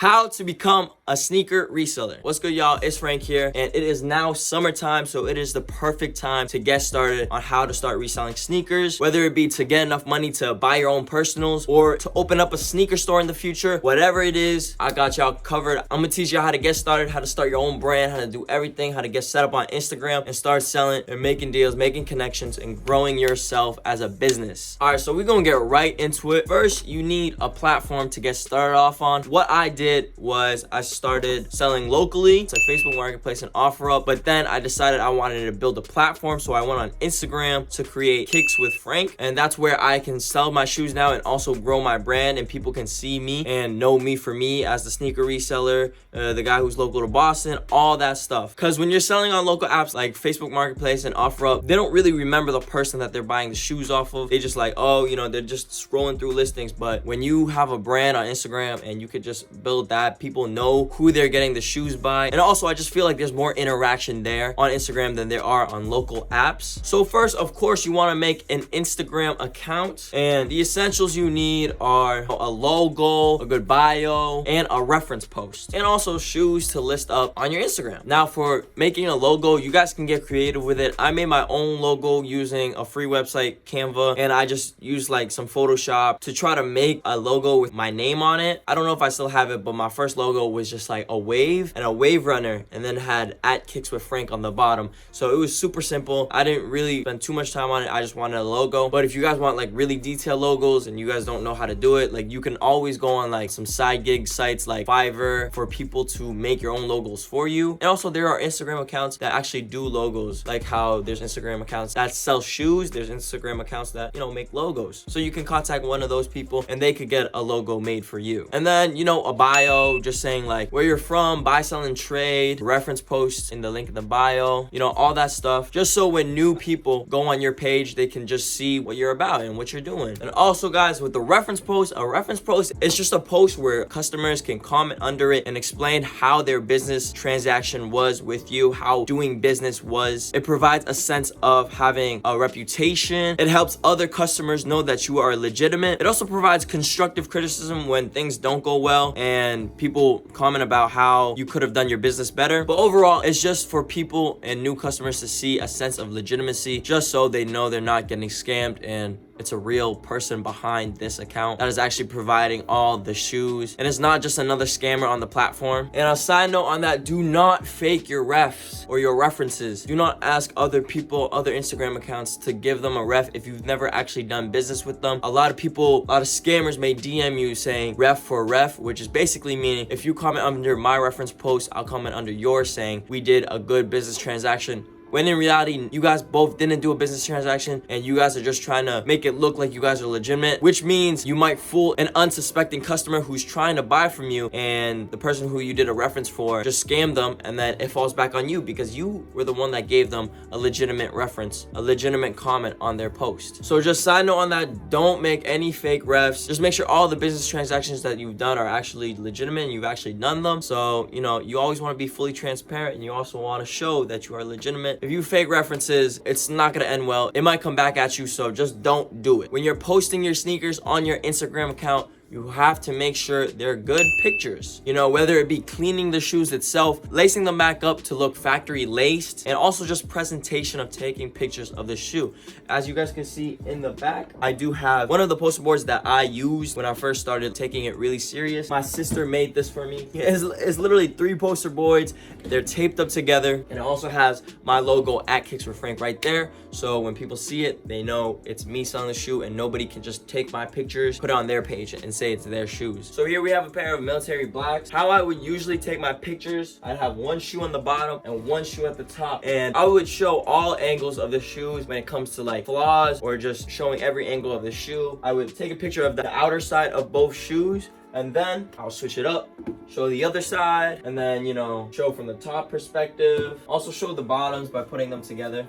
How to become a sneaker reseller. What's good, y'all? It's Frank here, and it is now summertime, so it is the perfect time to get started on how to start reselling sneakers, whether it be to get enough money to buy your own personals or to open up a sneaker store in the future. Whatever it is, I got y'all covered. I'm gonna teach y'all how to get started, how to start your own brand, how to do everything, how to get set up on Instagram and start selling and making deals, making connections, and growing yourself as a business. All right, so we're gonna get right into it. First, you need a platform to get started off on. What I did was I started selling locally to Facebook Marketplace and OfferUp, but then I decided I wanted to build a platform, so I went on Instagram to create Kicks with Frank, and that's where I can sell my shoes now and also grow my brand, and people can see me and know me for me as the sneaker reseller, the guy who's local to Boston, all that stuff. Because when you're selling on local apps like Facebook Marketplace and OfferUp, they don't really remember the person that they're buying the shoes off of. They just like, oh, you know, they're just scrolling through listings. But when you have a brand on Instagram and you could just build that, people know who they're getting the shoes by. And also, I just feel like there's more interaction there on Instagram than there are on local apps. So first, of course, you want to make an Instagram account, and the essentials you need are a logo, a good bio, and a reference post, and also shoes to list up on your Instagram. Now, for making a logo, you guys can get creative with it. I made my own logo using a free website, Canva, and I just used like some Photoshop to try to make a logo with my name on it. I don't know if I still have it, but my first logo was just like a wave and a wave runner, and then had @Kicks with Frank on the bottom. So it was super simple. I didn't really spend too much time on it. I just wanted a logo. But if you guys want like really detailed logos and you guys don't know how to do it, like you can always go on like some side gig sites like Fiverr for people to make your own logos for you. And also there are Instagram accounts that actually do logos, like how there's Instagram accounts that sell shoes, there's Instagram accounts that, you know, make logos. So you can contact one of those people and they could get a logo made for you. And then, you know, a bio, just saying like where you're from, buy, sell, and trade, reference posts in the link in the bio, you know, all that stuff, just so when new people go on your page, they can just see what you're about and what you're doing. And also, guys, with the reference post, a reference post is just a post where customers can comment under it and explain how their business transaction was with you, how doing business was. It provides a sense of having a reputation. It helps other customers know that you are legitimate. It also provides constructive criticism when things don't go well and people comment about how you could have done your business better. But overall, it's just for people and new customers to see a sense of legitimacy, just so they know they're not getting scammed and it's a real person behind this account that is actually providing all the shoes, and it's not just another scammer on the platform. And a side note on that, do not fake your refs or your references. Do not ask other people, other Instagram accounts, to give them a ref if you've never actually done business with them. A lot of scammers may DM you saying ref for ref, which is basically meaning if you comment under my reference post, I'll comment under yours saying we did a good business transaction, when in reality, you guys both didn't do a business transaction and you guys are just trying to make it look like you guys are legitimate, which means you might fool an unsuspecting customer who's trying to buy from you, and the person who you did a reference for just scammed them, and then it falls back on you because you were the one that gave them a legitimate reference, a legitimate comment on their post. So just side note on that, don't make any fake refs. Just make sure all the business transactions that you've done are actually legitimate and you've actually done them. So, you know, you always want to be fully transparent, and you also want to show that you are legitimate. If you fake references, it's not gonna end well. It might come back at you, so just don't do it. When you're posting your sneakers on your Instagram account, you have to make sure they're good pictures. You know, whether it be cleaning the shoes itself, lacing them back up to look factory laced, and also just presentation of taking pictures of the shoe. As you guys can see in the back, I do have one of the poster boards that I used when I first started taking it really serious. My sister made this for me. It's literally 3 poster boards. They're taped up together, and it also has my logo @Kicks with Frank right there. So when people see it, they know it's me selling the shoe, and nobody can just take my pictures, put it on their page, and say it's their shoes. So here we have a pair of military blacks. How I would usually take my pictures, I'd have one shoe on the bottom and one shoe at the top, and I would show all angles of the shoes when it comes to like flaws or just showing every angle of the shoe. I would take a picture of the outer side of both shoes, and then I'll switch it up, show the other side, and then, you know, show from the top perspective. Also show the bottoms by putting them together.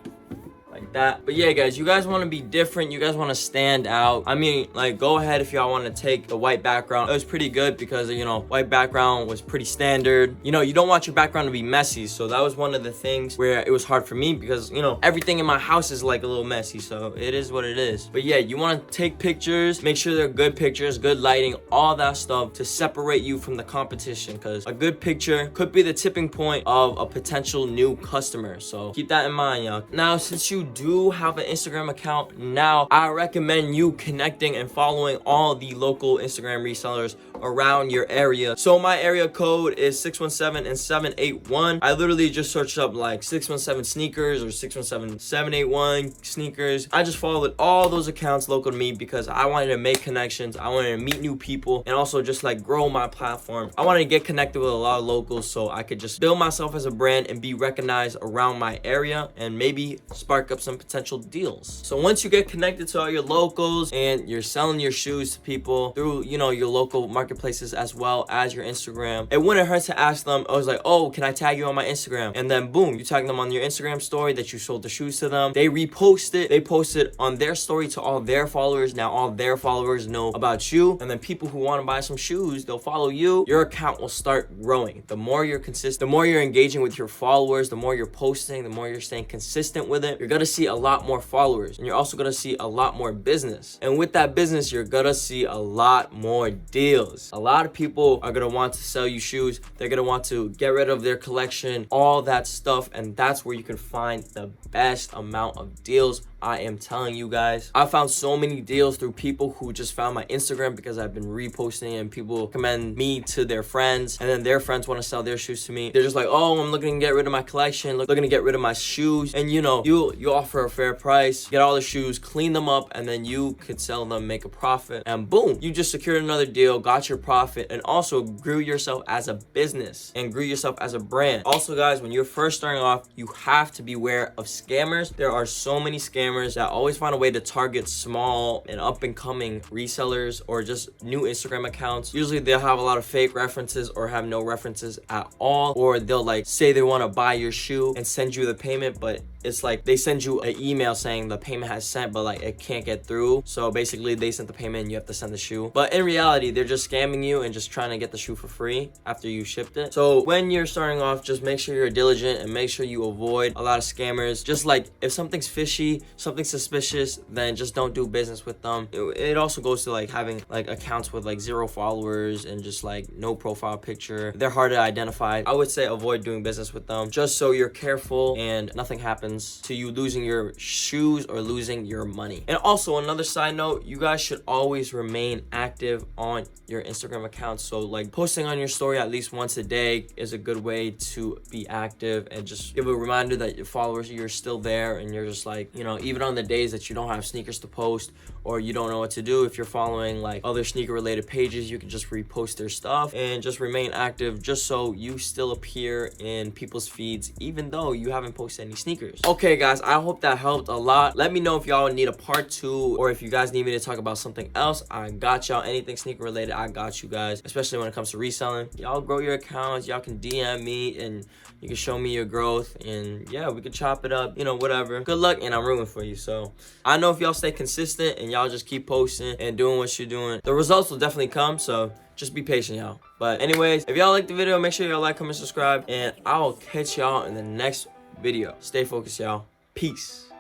like that. But yeah, guys, you guys want to be different, you guys want to stand out. I mean, like, go ahead if y'all want to take the white background. It was pretty good because, you know, white background was pretty standard. You know, you don't want your background to be messy, so that was one of the things where it was hard for me because, you know, everything in my house is like a little messy, so it is what it is. But yeah, you want to take pictures, make sure they're good pictures, good lighting, all that stuff to separate you from the competition, because a good picture could be the tipping point of a potential new customer. So keep that in mind, y'all. Now, since you do have an Instagram account now, I recommend you connecting and following all the local Instagram resellers around your area. So my area code is 617 and 781. I literally just searched up like 617 sneakers or 617 781 sneakers. I just followed all those accounts local to me because I wanted to make connections, I wanted to meet new people, and also just like grow my platform. I wanted to get connected with a lot of locals so I could just build myself as a brand and be recognized around my area and maybe spark up some potential deals. So once you get connected to all your locals and you're selling your shoes to people through, you know, your local marketplaces as well as your Instagram, it wouldn't hurt to ask them. I was like, oh, can I tag you on my Instagram? And then boom, you tag them on your Instagram story that you sold the shoes to them. They repost it, they post it on their story to all their followers. Now all their followers know about you, and then people who want to buy some shoes, they'll follow you. Your account will start growing. The more you're consistent, the more you're engaging with your followers, the more you're posting, the more you're staying consistent with it, you're gonna see a lot more followers, and you're also gonna see a lot more business. And with that business, you're gonna see a lot more deals. A lot of people are gonna want to sell you shoes. They're gonna want to get rid of their collection, all that stuff, and that's where you can find the best amount of deals. I am telling you guys, I found so many deals through people who just found my Instagram because I've been reposting and people recommend me to their friends, and then their friends want to sell their shoes to me. They're just like, oh, I'm looking to get rid of my collection, looking to get rid of my shoes. And you know, you offer a fair price, get all the shoes, clean them up, and then you could sell them, make a profit, and boom, you just secured another deal, got your profit, and also grew yourself as a business and grew yourself as a brand. Also, guys, when you're first starting off, you have to beware of scammers. There are so many scammers that always find a way to target small and up and coming resellers or just new Instagram accounts. Usually they'll have a lot of fake references or have no references at all, or they'll like say they want to buy your shoe and send you the payment, but it's like they send you an email saying the payment has sent, but like it can't get through. So basically they sent the payment and you have to send the shoe. But in reality, they're just scamming you and just trying to get the shoe for free after you shipped it. So when you're starting off, just make sure you're diligent and make sure you avoid a lot of scammers. Just like if something's fishy, something suspicious, then just don't do business with them. It also goes to like having like accounts with like 0 followers and just like no profile picture. They're hard to identify. I would say avoid doing business with them just so you're careful and nothing happens to you losing your shoes or losing your money. And also another side note, you guys should always remain active on your Instagram account. So like posting on your story at least once a day is a good way to be active and just give a reminder that your followers, you're still there, and you're just like, you know, even on the days that you don't have sneakers to post or you don't know what to do, if you're following like other sneaker related pages, you can just repost their stuff and just remain active just so you still appear in people's feeds even though you haven't posted any sneakers. Okay guys, I hope that helped a lot. Let me know if y'all need a part 2 or if you guys need me to talk about something else. I got y'all. Anything sneaker related, I got you guys, especially when it comes to reselling. Y'all grow your accounts, y'all can DM me and you can show me your growth, and yeah, we could chop it up, you know, whatever. Good luck, and I'm rooting for you. So I know if y'all stay consistent and y'all just keep posting and doing what you're doing, the results will definitely come. So just be patient, y'all. But anyways, if y'all like the video, make sure y'all like, comment, subscribe, and I'll catch y'all in the next video. Stay focused, y'all. Peace.